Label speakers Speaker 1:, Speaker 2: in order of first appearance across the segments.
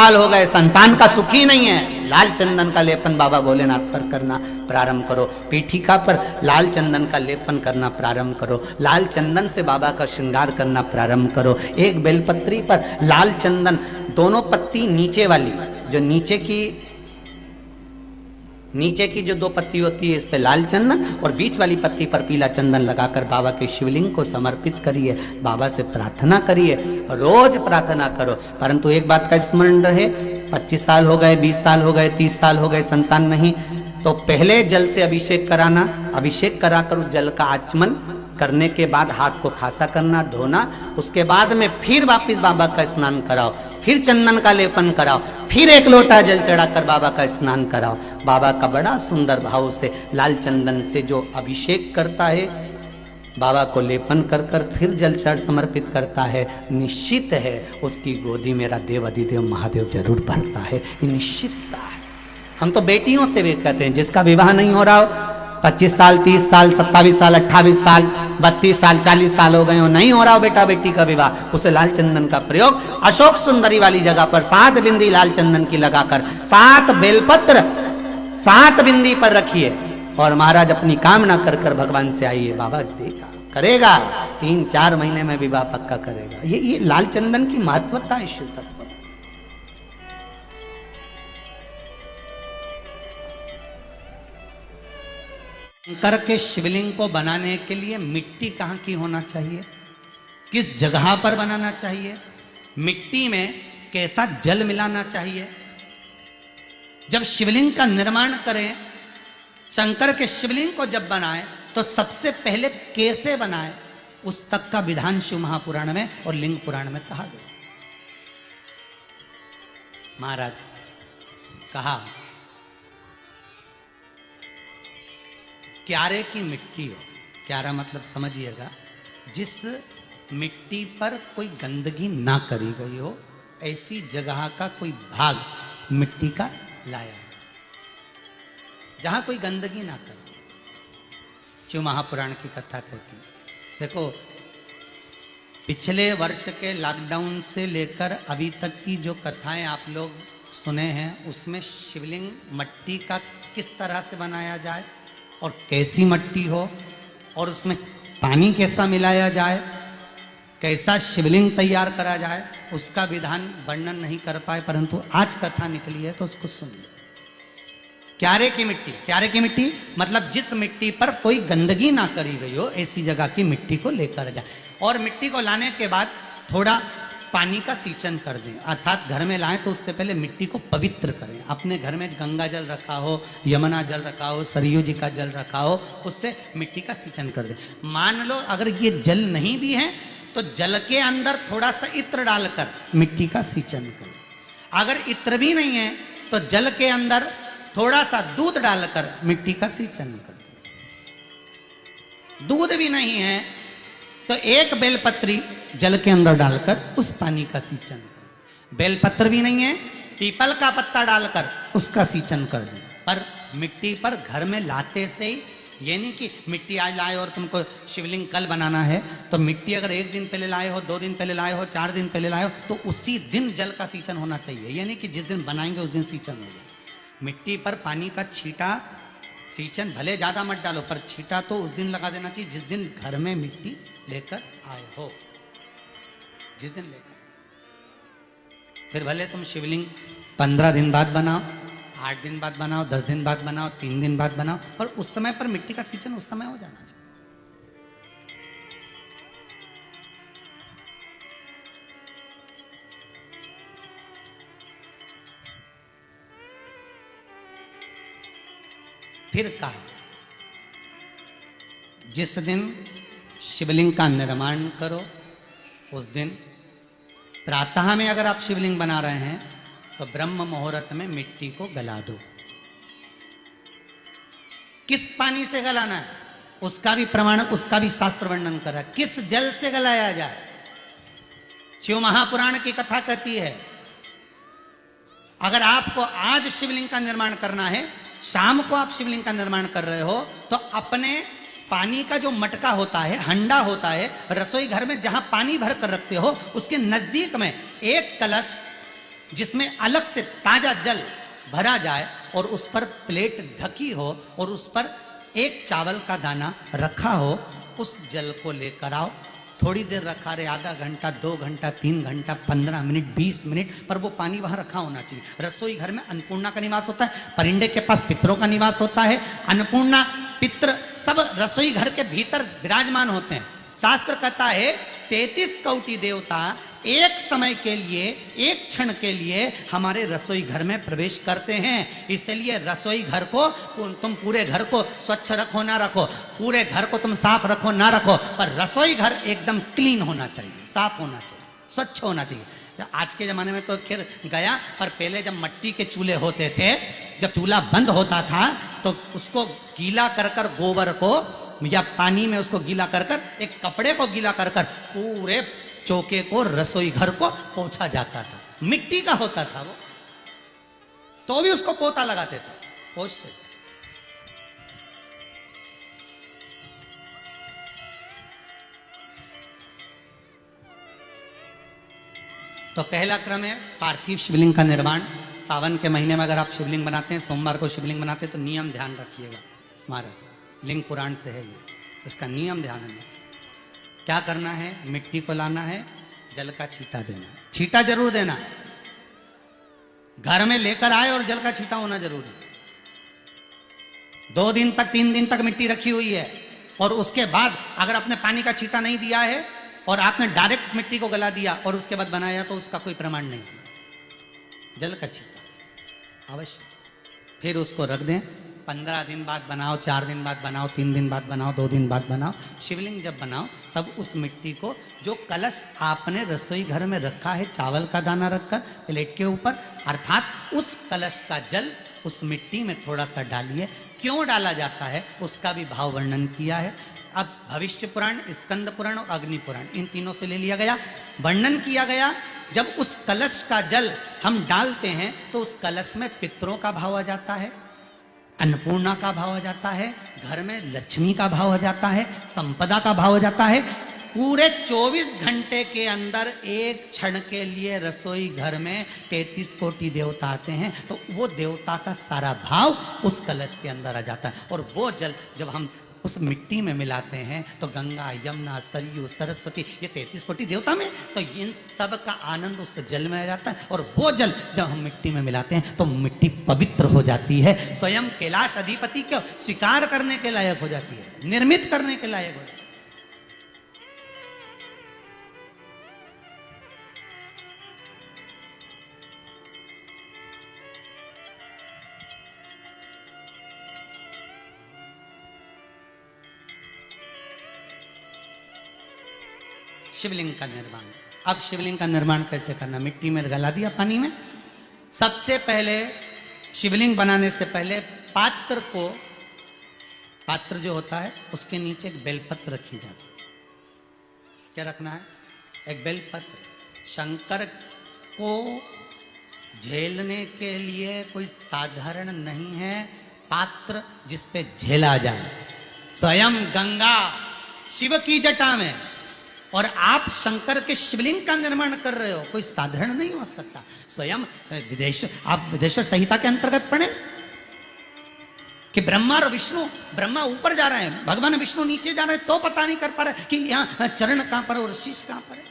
Speaker 1: साल हो गए, संतान का सुख ही नहीं है, लाल चंदन का लेपन बाबा भोलेनाथ पर करना प्रारंभ करो। पीठिका पर लाल चंदन का लेपन करना प्रारंभ करो, लाल चंदन से बाबा का श्रृंगार करना प्रारंभ करो। एक बेलपत्री पर लाल चंदन, दोनों पत्ती नीचे वाली, जो नीचे की जो दो पत्ती होती है, इस पे लाल चंदन, और बीच वाली पत्ती पर पीला चंदन लगाकर बाबा के शिवलिंग को समर्पित करिए, बाबा से प्रार्थना करिए, रोज प्रार्थना करो। परंतु एक बात का स्मरण रहे, 25 साल हो गए, 20 साल हो गए, 30 साल हो गए, संतान नहीं, तो पहले जल से अभिषेक कराना, अभिषेक कराकर उस जल का आचमन करने के बाद हाथ को खासा करना, धोना, उसके बाद में फिर वापिस बाबा का स्नान कराओ, फिर चंदन का लेपन कराओ, फिर एक लोटा जल चढ़ाकर बाबा का स्नान कराओ। बाबा का बड़ा सुंदर भाव से लाल चंदन से जो अभिषेक करता है, बाबा को लेपन कर कर फिर जल चढ़ समर्पित करता है, निश्चित है उसकी गोदी मेरा देव अधिदेव महादेव जरूर भरता है, ये निश्चितता है। हम तो बेटियों से भी कहते हैं, जिसका विवाह नहीं हो रहा हो, 25 साल, 30 साल, 27 साल, 28 साल, 32 साल, 40 साल हो गए हो, नहीं हो रहा हो बेटा बेटी का विवाह, उसे लाल चंदन का प्रयोग अशोक सुंदरी वाली जगह पर 7 बिंदी लाल चंदन की लगाकर 7 बेलपत्र 7 बिंदी पर रखिए, और महाराज अपनी कामना कर कर भगवान से आइए, बाबा देगा, करेगा, 3-4 महीने में विवाह पक्का करेगा। ये लाल चंदन की महत्वता है शिव तत्व। शंकर के शिवलिंग को बनाने के लिए मिट्टी कहाँ की होना चाहिए, किस जगह पर बनाना चाहिए, मिट्टी में कैसा जल मिलाना चाहिए, जब शिवलिंग का निर्माण करें, शंकर के शिवलिंग को जब बनाएं तो सबसे पहले कैसे बनाएं, उस तक का विधान शिव महापुराण में और लिंग पुराण में कहा गया। महाराज कहा, क्यारे की मिट्टी हो, क्यारा मतलब समझिएगा, जिस मिट्टी पर कोई गंदगी ना करी गई हो, ऐसी जगह का कोई भाग मिट्टी का लाया जाए, जहां कोई गंदगी ना करे। शिव महापुराण की कथा कहती है। देखो, पिछले वर्ष के लॉकडाउन से लेकर अभी तक की जो कथाएं आप लोग सुने हैं, उसमें शिवलिंग मट्टी का किस तरह से बनाया जाए और कैसी मट्टी हो, और उसमें पानी कैसा मिलाया जाए, कैसा शिवलिंग तैयार करा जाए, उसका विधान वर्णन नहीं कर पाए, परंतु आज कथा निकली है तो उसको सुन लो। क्यारे की मिट्टी, क्यारे की मिट्टी मतलब जिस मिट्टी पर कोई गंदगी ना करी गई हो, ऐसी जगह की मिट्टी को लेकर जाए, और मिट्टी को लाने के बाद थोड़ा पानी का सींचन कर दें, अर्थात घर में लाएं तो उससे पहले मिट्टी को पवित्र करें। अपने घर में गंगा जल रखा हो, यमुना जल रखा हो, सरयू जी का जल रखा हो, उससे मिट्टी का सींचन कर दें। मान लो अगर ये जल नहीं भी है तो जल के अंदर थोड़ा सा इत्र डालकर मिट्टी का सींचन करें। अगर इत्र भी नहीं है तो जल के अंदर थोड़ा सा दूध डालकर मिट्टी का सींचन करें। दूध भी नहीं है तो एक बेलपत्री जल के अंदर डालकर उस पानी का सींचन करें। बेलपत्र भी नहीं है, पीपल का पत्ता डालकर उसका सींचन कर दें। पर मिट्टी पर घर में लाते से ही, ये नहीं कि मिट्टी आज लाए और तुमको शिवलिंग कल बनाना है, तो मिट्टी अगर 1 दिन पहले लाए हो, 2 दिन पहले लाए हो, 4 दिन पहले लाए हो, तो उसी दिन जल का सींचन होना चाहिए। ये नहीं कि जिस दिन बनाएंगे उस दिन सींचन हो जाए। मिट्टी पर पानी का छींटा, सींचन भले ज़्यादा मत डालो, पर छींटा तो उस दिन लगा देना चाहिए जिस दिन घर में मिट्टी लेकर आए हो, जिस दिन लेकर। फिर भले तुम शिवलिंग 15 दिन बाद बनाओ, 8 दिन बाद बनाओ, 10 दिन बाद बनाओ, 3 दिन बाद बनाओ, पर उस समय पर मिट्टी का सींचन उस समय हो जाना चाहिए। फिर कहा, जिस दिन शिवलिंग का निर्माण करो उस दिन प्रातः में अगर आप शिवलिंग बना रहे हैं तो ब्रह्म मुहूर्त में मिट्टी को गला दो। किस पानी से गलाना है उसका भी प्रमाण, उसका भी शास्त्र वर्णन करा। किस जल से गलाया जाए, शिव महापुराण की कथा कहती है, अगर आपको आज शिवलिंग का निर्माण करना है, शाम को आप शिवलिंग का निर्माण कर रहे हो, तो अपने पानी का जो मटका होता है, हंडा होता है, रसोई घर में जहां पानी भर कर रखते हो, उसके नजदीक में एक कलश जिसमें अलग से ताजा जल भरा जाए और उस पर प्लेट ढकी हो और उस पर एक चावल का दाना रखा हो, उस जल को लेकर आओ। थोड़ी देर रखा रहे, आधा घंटा, 2 घंटा, 3 घंटा, 15 मिनट, 20 मिनट, पर वो पानी वहां रखा होना चाहिए। रसोई घर में अन्नपूर्णा का निवास होता है, परिंदे के पास पितरों का निवास होता है। अन्नपूर्णा, पित्र सब रसोई घर के भीतर विराजमान होते हैं। शास्त्र कहता है 33 कोटि देवता एक समय के लिए, एक क्षण के लिए हमारे रसोई घर में प्रवेश करते हैं। इसलिए रसोई घर को तुम पूरे घर को स्वच्छ रखो ना रखो, पूरे घर को तुम साफ रखो ना रखो, पर रसोई घर एकदम क्लीन होना चाहिए, साफ होना चाहिए, स्वच्छ होना चाहिए। आज के ज़माने में तो खैर गया, पर पहले जब मिट्टी के चूल्हे होते थे, जब चूल्हा बंद होता था तो उसको गीला कर कर, गोबर को या पानी में उसको गीला कर कर, एक कपड़े को गीला कर कर पूरे चौके को, रसोई घर को पोंछा जाता था। मिट्टी का होता था वो, तो भी उसको पोता लगाते थे, पोंछते थे। तो पहला क्रम है पार्थिव शिवलिंग का निर्माण। सावन के महीने में अगर आप शिवलिंग बनाते हैं, सोमवार को शिवलिंग बनाते हैं, तो नियम ध्यान रखिएगा महाराज, लिंग पुराण से है ये, उसका नियम ध्यान में। क्या करना है, मिट्टी को लाना है, जल का छींटा देना, छींटा जरूर देना, घर में लेकर आए और जल का छींटा होना जरूरी। 2 दिन तक, 3 दिन तक मिट्टी रखी हुई है और उसके बाद अगर आपने पानी का छींटा नहीं दिया है और आपने डायरेक्ट मिट्टी को गला दिया और उसके बाद बनाया, तो उसका कोई प्रमाण नहीं। जल का छींटा अवश्य, फिर उसको रख दें। 15 दिन बाद बनाओ, 4 दिन बाद बनाओ, 3 दिन बाद बनाओ, 2 दिन बाद बनाओ। शिवलिंग जब बनाओ तब उस मिट्टी को, जो कलश आपने रसोई घर में रखा है चावल का दाना रखकर प्लेट के ऊपर, अर्थात उस कलश का जल उस मिट्टी में थोड़ा सा डालिए। क्यों डाला जाता है उसका भी भाव वर्णन किया है। अब भविष्य पुराण, स्कंद पुराण और अग्नि पुराण, इन तीनों से ले लिया गया, वर्णन किया गया। जब उस कलश का जल हम डालते हैं तो उस कलश में पितरों का भाव आ जाता है, अन्नपूर्णा का भाव आ जाता है, घर में लक्ष्मी का भाव आ जाता है, संपदा का भाव आ जाता है। पूरे 24 घंटे के अंदर एक क्षण के लिए रसोई घर में 33 कोटि देवता आते हैं, तो वो देवता का सारा भाव उस कलश के अंदर आ जाता है। और वो जल जब हम उस मिट्टी में मिलाते हैं तो गंगा, यमुना, सरयू, सरस्वती, ये 33 कोटि देवता में, तो इन सब का आनंद उस जल में आ जाता है। और वो जल जब हम मिट्टी में मिलाते हैं तो मिट्टी पवित्र हो जाती है, स्वयं कैलाश अधिपति को स्वीकार करने के लायक हो जाती है, निर्मित करने के लायक हो जाती है। शिवलिंग का निर्माण। अब शिवलिंग का निर्माण कैसे करना, मिट्टी में गला दिया पानी में। सबसे पहले शिवलिंग बनाने से पहले पात्र को, पात्र जो होता है उसके नीचे एक बेलपत्र रखी जाती है। क्या रखना है, एक बेलपत्र। शंकर को झेलने के लिए कोई साधारण नहीं है पात्र जिसपे झेला जाए। स्वयं गंगा शिव की जटा में और आप शंकर के शिवलिंग का निर्माण कर रहे हो, कोई साधारण नहीं हो सकता। स्वयं आप विदेश्वर संहिता के अंतर्गत पढ़े कि ब्रह्मा और विष्णु, ब्रह्मा ऊपर जा रहे हैं, भगवान विष्णु नीचे जा रहे हैं, तो पता नहीं कर पा रहे कि यहाँ चरण कहां पर और शीश कहां पर है,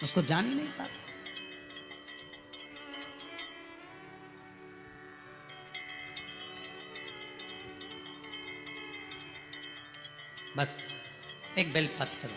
Speaker 1: उसको जान ही नहीं पा रहे। बस एक बेलपत्र